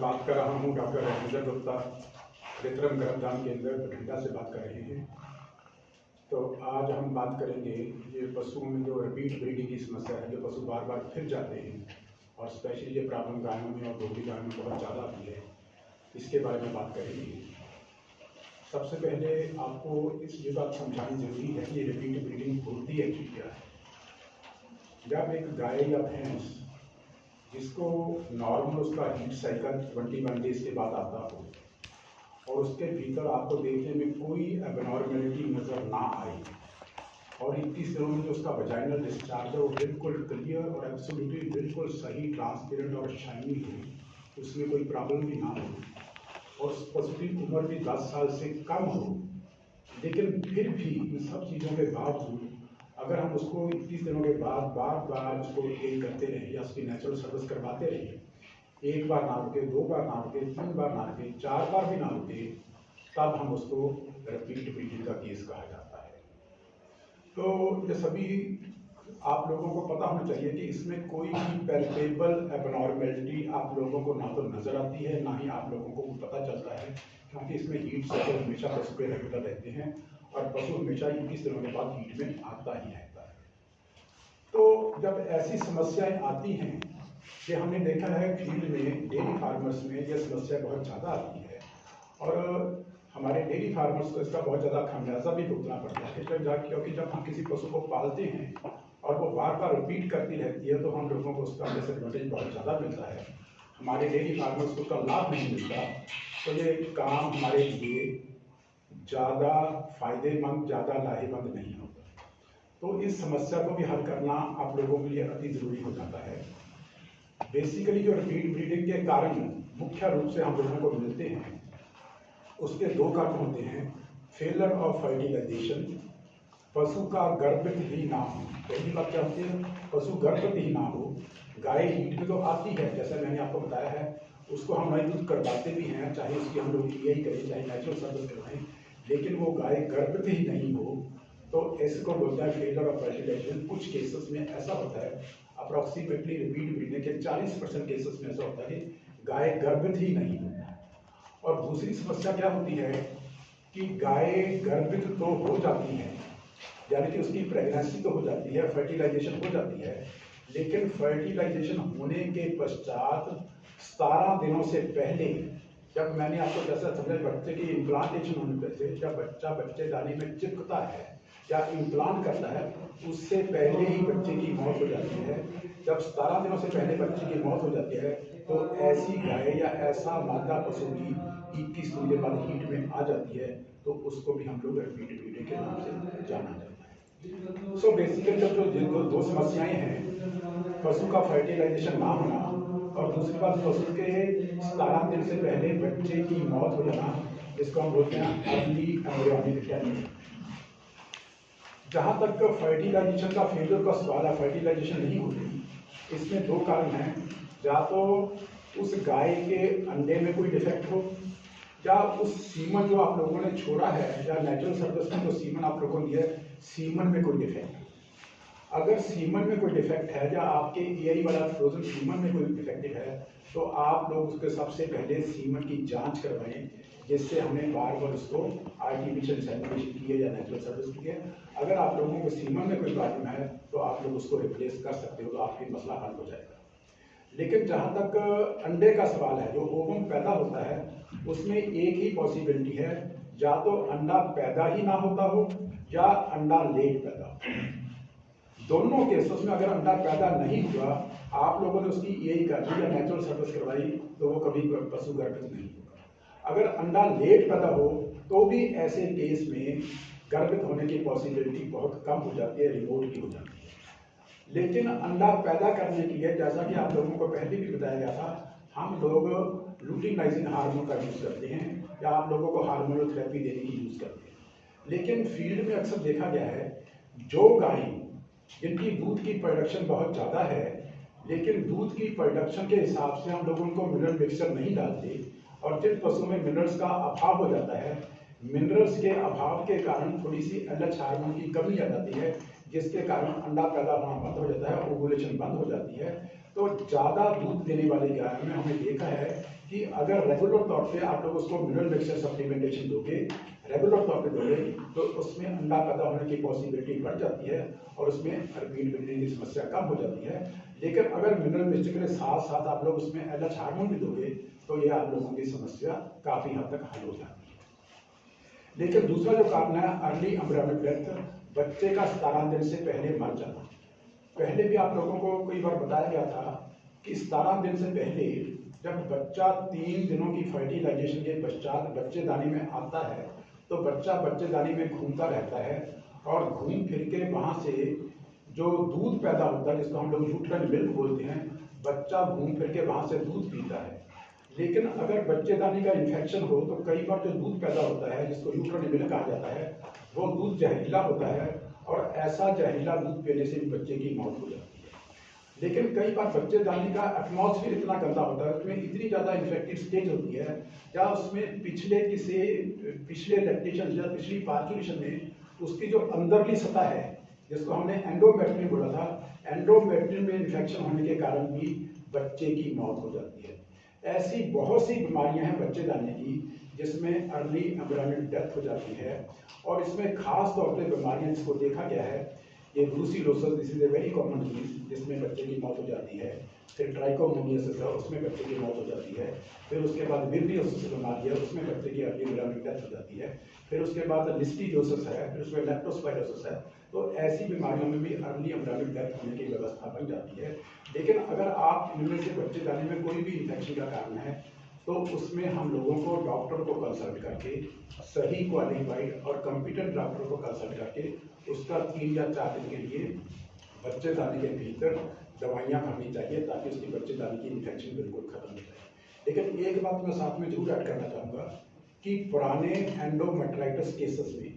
बात कर रहा हूँ डॉक्टर राजेंद्र गुप्ता, विक्रम गर्भधान केंद्र बठिंडा से बात कर रहे हैं। तो आज हम बात करेंगे ये पशुओं में जो रिपीट ब्रीडिंग की समस्या है, जो पशु बार बार फिर जाते हैं और स्पेशली ये प्रॉब्लम गायों में और दोहरी गायों में बहुत ज़्यादा आती है, इसके बारे में बात करेंगे। सबसे पहले आपको ये बात समझानी जरूरी है कि रिपीट ब्रीडिंग होती एक्चुअली क्या है। जब एक गाय या भैंस जिसको नॉर्मल उसका हीट साइकिल 21 डेज के बाद आता हो और उसके भीतर आपको देखने में कोई एबनॉर्मेलिटी नज़र ना आए और 21 दिनों में जो उसका वजाइनल डिस्चार्ज है वो बिल्कुल क्लियर और एब्सोल्युटली बिल्कुल सही, ट्रांसपेरेंट और शाइनी हो, उसमें कोई प्रॉब्लम भी ना हो और पशु की उम्र भी 10 साल से कम हो, लेकिन फिर भी इन सब चीज़ों के बावजूद अगर हम उसको 21 दिनों के बाद बार बार उसको ट्रेन करते रहे या उसकी नेचुरल सर्विस करवाते रहे, एक बार ना रुके, 2 बार ना रुके, 3 बार ना रुके, 4 बार भी ना रुके, तब हम उसको रिपीट ब्रीडिंग का केस कहा जाता है। तो ये सभी आप लोगों को पता होना चाहिए कि इसमें कोई भी पैल्पेबल एबनॉर्मेलिटी आप लोगों को ना तो नज़र आती है, ना ही आप लोगों को पता चलता है, क्योंकि इसमें हीट साइकिल हमेशा पशु के रेगुलर रहते हैं और पशु हमेशा 21 दिनों के बाद हीट में आता ही रहता है। तो जब ऐसी समस्याएं आती हैं, ये हमने देखा है फील्ड में डेयरी फार्मर्स में यह समस्या बहुत ज़्यादा आती है और हमारे डेयरी फार्मर्स को इसका बहुत ज़्यादा खामियाजा भी भुगतना पड़ता है, क्योंकि जब हम किसी पशु को पालते हैं और वो बार बार रिपीट करती रहती है तो हम लोगों को उसका डिसएडवांटेज बहुत ज़्यादा मिलता है, हमारे डेयरी फार्मर्स को उसका लाभ नहीं मिलता। तो ये काम हमारे लिए ज़्यादा फायदेमंद, ज़्यादा लाहेमंद नहीं होता। तो इस समस्या को भी हल करना आप लोगों के लिए अति ज़रूरी हो जाता है। बेसिकली जो रिपीट ब्रीडिंग के कारण मुख्य रूप से हम लोगों को मिलते हैं, उसके 2 कारण होते हैं। फेलियर ऑफ फर्टिलाइजेशन, पशु का गर्भवत ही ना हो। पहली बात क्या होती है, पशु गर्भवत ही ना हो। गाय हीट में तो आती है, जैसा मैंने आपको बताया है, उसको हम नई दूध करवाते भी हैं, चाहे उसकी हम लोग यही करें, चाहे नेचुरल सर्विस करवाएं, लेकिन वो गाय गर्भवती ही नहीं हो तो इसको बोलते हैं फेलियर ऑफ फर्टिलाइजेशन। कुछ केसेस में ऐसा होता है, अप्रॉक्सीमेटली रिपीट ब्रीडिंग के 40% केसेस में ऐसा होता है कि गाय गर्भवती ही नहीं हो। और दूसरी समस्या क्या होती है कि गाय गर्भवती तो हो जाती है, यानी कि उसकी प्रेगनेंसी तो हो जाती है, फर्टिलाइजेशन हो जाती है, लेकिन फर्टिलाइजेशन होने के पश्चात 17 दिनों से पहले, जब मैंने आपको जैसा समझा बच्चे की इम्प्लांटेशन होने से, जब बच्चा बच्चेदानी में चिपकता है या इम्प्लांट करता है, उससे पहले ही बच्चे की मौत हो जाती है। जब 17 दिनों से पहले बच्चे की मौत हो जाती है तो ऐसी गाय या ऐसा मादा पशु भी 21 दिन के बाद हीट में आ जाती है, तो उसको भी हम लोग रिपीट ब्रीडिंग के नाम से जाना जाता है। सो बेसिकली जो 2 समस्याएं हैं, पशु का फर्टिलाइजेशन ना होना और दूसरी बात पशु के 17 दिन से पहले बच्चे की मौत हो जाना, जिसको हम बोलते हैं अर्ली एम्ब्रियोनिक डेथ। जहाँ तक फर्टिलाइजेशन का फेलियर का सवाल है, फर्टिलाइजेशन नहीं होती, इसमें 2 कारण हैं। या तो उस गाय के अंडे में कोई डिफेक्ट हो, या उस सीमन जो आप लोगों ने छोड़ा है या नेचुरल सर्विस में जो सीमन आप लोगों ने दिया, सीमन में कोई डिफेक्ट है। अगर सीमन में कोई डिफेक्ट है या आपके एआई वाला फ्रोजन सीमन में कोई डिफेक्टिव है, तो आप लोग उसके सबसे पहले सीमन की जांच करवाएं, जिससे हमने बार बार उसको आर्टिफिशियल इंसेमिनेशन की है या नेचुरल सर्विस की है। अगर आप लोगों को सीमन में कोई प्रॉब्लम है तो आप लोग उसको रिप्लेस कर सकते हो, तो आपकी मसला हल हो जाएगा। लेकिन जहाँ तक अंडे का सवाल है, जो ओवम पैदा होता है, उसमें एक ही पॉसिबिलिटी है, या तो अंडा पैदा ही ना होता हो या अंडा लेट पैदा हो। दोनों केसेस में अगर अंडा पैदा नहीं हुआ, आप लोगों ने उसकी यही कर दी या नेचुरल सर्विस करवाई, तो वो कभी पशु गर्भवत नहीं होगा। अगर अंडा लेट पैदा हो तो भी ऐसे केस में गर्भवत होने की पॉसिबिलिटी बहुत कम हो जाती है, रिमोट की हो जाती है। लेकिन अंडा पैदा करने के लिए, जैसा कि आप लोगों को पहले भी बताया गया था, हम लोग लुटिनाइजिंग हार्मोन का यूज़ करते हैं या आप लोगों को हार्मोनल थेरेपी देने की यूज़ करते हैं। लेकिन फील्ड में अक्सर देखा गया है, जो गाय जिनकी दूध की प्रोडक्शन बहुत ज़्यादा है, लेकिन दूध की प्रोडक्शन के हिसाब से हम लोग उनको मिनरल मिक्सचर नहीं डालते, और जिन पशुओं में मिनरल्स का अभाव हो जाता है, मिनरल्स के अभाव के कारण थोड़ी सी एलएच हार्मोन की कमी आ जाती है, जिसके कारण अंडा पैदा होना बंद हो जाता है, ओवुलेशन बंद हो जाती है। तो ज़्यादा दूध देने वाली गायों में हमने देखा है कि अगर रेगुलर तौर पे आप लोग उसको मिनरल मिक्सचर सप्लीमेंटेशन दोगे, रेगुलर तौर पे दोगे, तो उसमें अंडा पैदा होने की पॉसिबिलिटी बढ़ जाती है और उसमें रिपीट ब्रीडिंग की समस्या कम हो जाती है। लेकिन अगर मिनरल मिक्सचर के साथ साथ आप लोग उसमें LH हार्मोन भी दोगे तो ये आप लोगों की समस्या काफ़ी हद तक हल हो जाती है। लेकिन दूसरा जो कारण है अर्ली एम्ब्रियोनिक डेथ, बच्चे का 17 दिन से पहले मर जाना। पहले भी आप लोगों को कई बार बताया गया था कि 17 दिन से पहले जब बच्चा 3 दिनों की फर्टिलाइजेशन के पश्चात बच्चेदानी में आता है तो बच्चा बच्चेदानी में घूमता रहता है और घूम फिर के वहाँ से जो दूध पैदा होता है जिसको हम लोग यूट्राइन मिल्क बोलते हैं, बच्चा घूम फिर के वहाँ से दूध पीता है। लेकिन अगर बच्चेदानी का इन्फेक्शन हो तो कई बार जो दूध पैदा होता है जिसको यूट्राइन मिल्क कहा जाता है वो दूध जहरीला होता है और ऐसा जहरीला दूध पीने से भी बच्चे की मौत हो जाती है। लेकिन कई बार बच्चेदानी का एटमॉस्फेयर इतना गंदा होता है, उसमें इतनी ज़्यादा इन्फेक्टिव स्टेज होती है या उसमें पिछले लैक्टेशन या पिछली पार्चुलेशन में उसकी जो अंदरली सतह है जिसको हमने एंडोमेट्रियम बोला था, एंडोमेट्रियम में इन्फेक्शन होने के कारण भी बच्चे की मौत हो जाती है। ऐसी बहुत सी बीमारियां हैं बच्चेदानी की जिसमें अर्ली एम्ब्रियोनिक डेथ हो जाती है और इसमें खास तौर पे बीमारियां जिसको देखा गया है, ये brucellosis, this is a very common disease जिसमें बच्चे की मौत हो जाती है। फिर ट्राइकोमोनियासिस है, उसमें बच्चे की मौत हो जाती है। फिर उसके बाद विर्बियोसिस बीमारी है, उसमें बच्चे की अर्ली एम्ब्रियोनिक डेथ हो जाती है। फिर उसके बाद लिस्टीरियोसिस है, फिर उसमें लेप्टोस्पायरोसिस है। तो ऐसी बीमारियों में भी अर्ली एम्ब्रियोनिक डेथ होने की व्यवस्था बन जाती है। लेकिन अगर आप इनमें से बच्चेदानी में कोई भी इन्फेक्शन का कारण है तो उसमें हम लोगों को डॉक्टर को कंसल्ट करके, सही क्वालिफाइड और कॉम्पिटेंट डॉक्टर को कंसल्ट करके उसका 3 या 4 दिन के लिए बच्चेदानी के भीतर दवाइयाँ भरनी चाहिए ताकि उसकी बच्चेदानी की इन्फेक्शन बिल्कुल खत्म हो जाए। लेकिन एक बात मैं साथ में जरूर ऐड करना चाहूँगा कि पुराने एंडोमेट्राइटिस केसेस में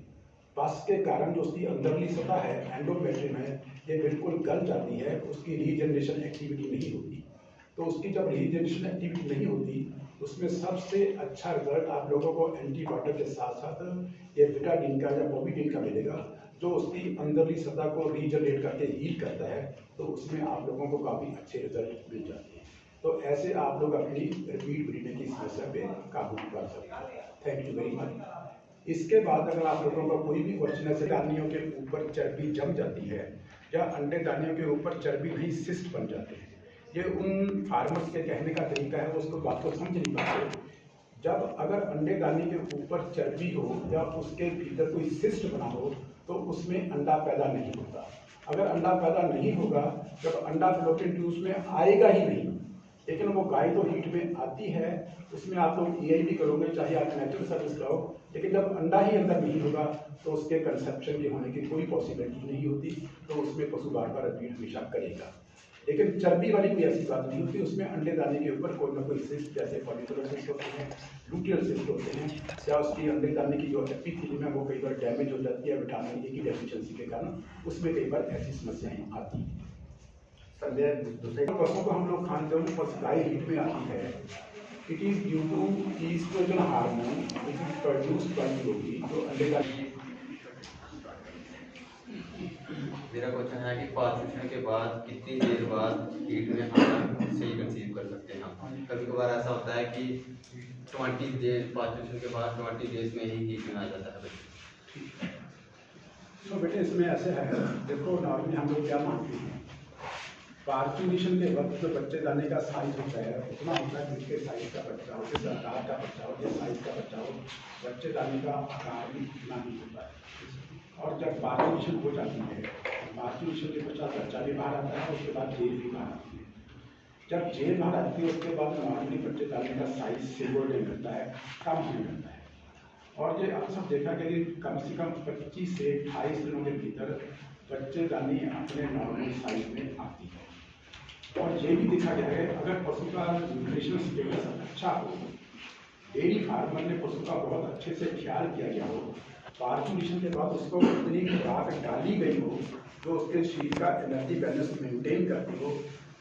पस के कारण जो उसकी अंदरली सतह है एंडोमेट्रियम है, ये बिल्कुल गल जाती है, उसकी रीजनरेशन एक्टिविटी नहीं होती। तो उसकी जब रीजनरेशन एक्टिविटी नहीं होती उसमें सबसे अच्छा रिजल्ट आप लोगों को एंटीबायोटिक के साथ साथ ये विटाडिन का या पोविडिन का मिलेगा जो उसकी अंदरली सतह को रीजनरेट करके हील करता है। तो उसमें आप लोगों को काफ़ी अच्छे रिजल्ट मिल जाते हैं। तो ऐसे आप लोग अपनी रिपीट ब्रीडिंग की समस्या पे काबू कर सकते हैं। Thank you very much. इसके बाद अगर आप लोगों का कोई भी क्वेश्चन है, दानियों के ऊपर चर्बी जम जाती है या अंडे दानियों के ऊपर चर्बी नहीं सिस्ट बन जाते हैं, ये उन फार्मर्स के कहने का तरीका है, वो उसको बात को समझ नहीं पाते। जब अगर अंडे दाने के ऊपर चर्बी हो या उसके भीतर कोई सिस्ट बना हो तो उसमें अंडा पैदा नहीं होता। अगर अंडा पैदा नहीं होगा, जब अंडा फैलोपियन ट्यूब्स में आएगा ही नहीं, लेकिन वो गाय तो हीट में आती है, उसमें आप लोग EID करोगे चाहे आप नेचुरल सर्विस कराओ, लेकिन जब अंडा ही अंदर नहीं होगा तो उसके कंसेप्शन के होने की कोई पॉसिबिलिटी नहीं होती। तो उसमें पशु बार बार रिपीट हमेशा करेगा। लेकिन चर्बी वाली कोई ऐसी बात नहीं होती, उसमें अंडे दाने के ऊपर कोई ना कोई सिस्ट, जैसे फॉलिकुलर सिस्ट होते हैं, लूटियल सिस्ट होते हैं, या उसकी अंडे दाने की जो एपिथेलियम है वो कई बार डैमेज हो जाती है विटामिन ए की डेफिशिएंसी के कारण, उसमें कई बार ऐसी समस्याएं आती हैं। दूसरे पशुओं को हम लोग खाते हैं, गाय हीट में आती है, it is due to estrogen hormone which is produced by the body जो अंडे दाने। मेरा क्वेश्चन है कि पार्चुलेशन के बाद कितनी देर बाद हीट में आना सही कंसीव कर सकते हैं हम? कभी कभार ऐसा होता है कि 20 डेज पार्चुलेशन के बाद 20 डेज में ही हीट में आ जाता है बच्चे। तो बेटे इसमें ऐसे है, देखो नॉर्मली हम लोग क्या मानते हैं, पार्चुलेशन के वक्त जो बच्चेदाने का साइज होता है उतना होता है जिसके साइज का बच्चा हो, जिस आकार का बच्चा हो, जिस साइज का बच्चा हो, बच्चेदाने का आकार भी उतना ही होता है। और जब पार्चुलेशन हो जाती है, पार्चुलेशन के पश्चात बच्चा भी बाहर आता है, उसके बाद जेल भी बाहर आती है। जब जेल बाहर आती है उसके बाद नॉर्मली बच्चेदाने का साइज सिकुड़ने लगता है, कम होने लगता है। और ये आप सब देखा कि कम से कम 25 से 28 दिनों के भीतर बच्चेदानी अपने नॉर्मल साइज में आती है। और ये भी देखा गया है अगर पशु का न्यूट्रिशनल स्टेटस अच्छा हो, डेयरी फार्मर ने पशु का बहुत अच्छे से ख्याल किया गया हो, पार्चुलेशन के बाद उसको इतनी खुराक डाली गई हो जो उसके शरीर का एनर्जी बैलेंस मेंटेन करती हो,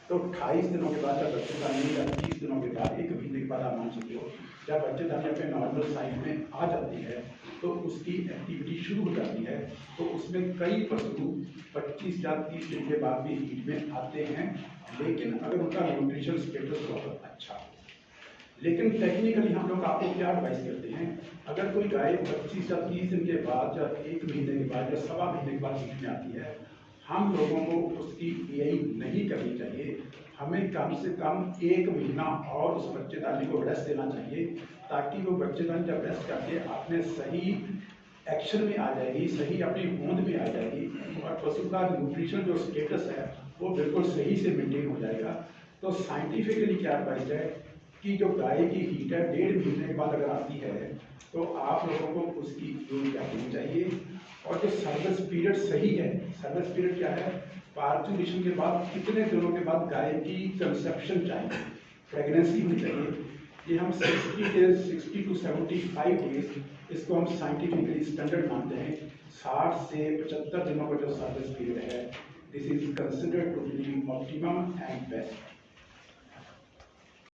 तो 28 दिनों के बाद जब बच्चेदानी या 30 दिनों के बाद, 1 महीने के बाद आप मान सकते हो, जब बच्चेदानी अपने नॉर्मल साइज में आ जाती है तो उसकी एक्टिविटी शुरू हो जाती है। तो उसमें कई पशु 25 या 30 दिन के बाद भी हीट में आते हैं, लेकिन अगर उनका न्यूट्रिशन स्टेटस बहुत अच्छा हो। लेकिन टेक्निकली हम लोग आपको क्या एडवाइस करते हैं, अगर कोई गाय 25 या 30 दिन के बाद या 1 महीने के बाद या सवा महीने के बाद हीट में आती है, हम लोगों को उसकी यही नहीं करनी चाहिए। हमें कम से कम 1 महीना और उस बच्चेदानी को रेस्ट देना चाहिए, ताकि वो बच्चेदानी जब रेस्ट करके अपने सही एक्शन में आ जाएगी, सही अपनी होंद में आ जाएगी और पशु का न्यूट्रिशन जो स्टेटस है वो बिल्कुल सही से मेंटेन हो जाएगा। तो साइंटिफिकली क्या एडवाइस है कि जो गाय की हीट है 1.5 महीने के बाद अगर आती है तो आप लोगों को उसकी यूज करनी चाहिए। और जो सर्विस पीरियड सही है, सर्विस पीरियड क्या है, पार्चुरेशन के बाद कितने दिनों के बाद गाय की कंसेप्शन चाहिए, प्रेगनेंसी होनी चाहिए, ये हम 60 डेज 60 to 75 डेज इसको हम साइंटिफिकली स्टैंडर्ड मानते हैं। 60 से 75 दिनों का जो सर्विस पीरियड है, this is considered to be optimum and best.